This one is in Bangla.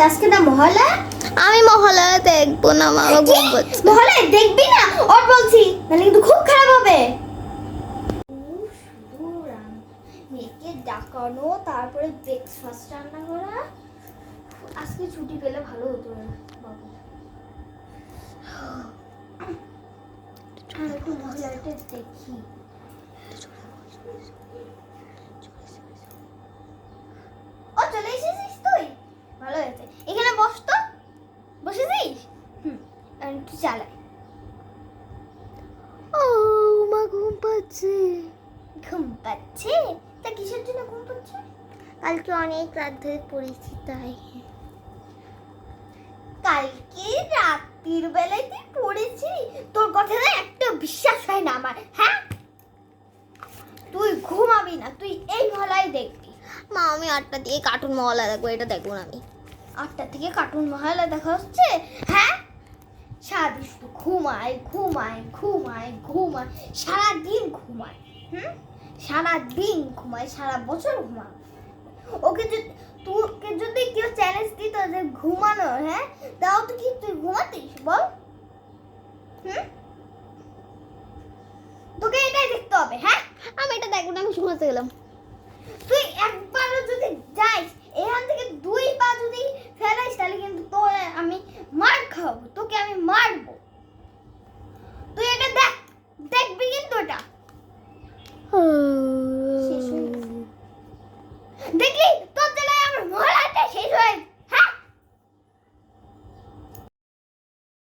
আজকে না মহলা। আমি মহালয়া দেখবো না, মামা ঘুম পাচ্ছে। মহলায় দেখবি না ওর বলছি, মানে কিন্তু খুব খারাপ হবে। মেয়েকে ডাকানো, তারপরে ব্রেকফাস্ট রান্না করা। আজকে ছুটি পেলে ভালো হতো বাবু। একটু মহলাটা দেখি। ও চলে এসেছিস তুই, ভালো হয়েছে। এখানে বস তো, বসেছিস? একটু চালাই। ও মা ঘুম পাচ্ছে। ঘুম পাচ্ছে? তা কিসের জন্য ঘুম পাচ্ছে? কালকে অনেক রাত ধরে পড়েছি তাই। কালকে রাত্রির বেলায় তুই পড়েছি? তোর কথা না একটা বিশ্বাস হয় না আমার। হ্যাঁ, তুই ঘুমাবি না, তুই এই মহলায় দেখবি। মা আমি 8টা দিয়ে কার্টুন মহলা দেখবো, এটা দেখবো না আমি। 8টা থেকে কার্টুন মহলা দেখা হচ্ছে? হ্যাঁ, সারাদিন শুধু ঘুমায় ঘুমায় ঘুমায় ঘুমায়, সারাদিন ঘুমায়। সারাদিন ঘুমায়, সারা বছর ঘুমায়। ওকে যদি, তোকে যদি কেউ চ্যালেঞ্জ দিত যে ঘুমানো, হ্যাঁ, তাও তো কি তুই ঘুমাতিস বল? তোকে এটাই দেখতে হবে। হ্যাঁ, আমি এটা দেখবো না, আমি ঘুমাতে গেলাম। তুই একবারও যদি যাইস এখান থেকে 2 পা যদি ফেলাইস, তাহলে কিন্তু তোর আমি মার খাবো, তোকে আমি মারবো।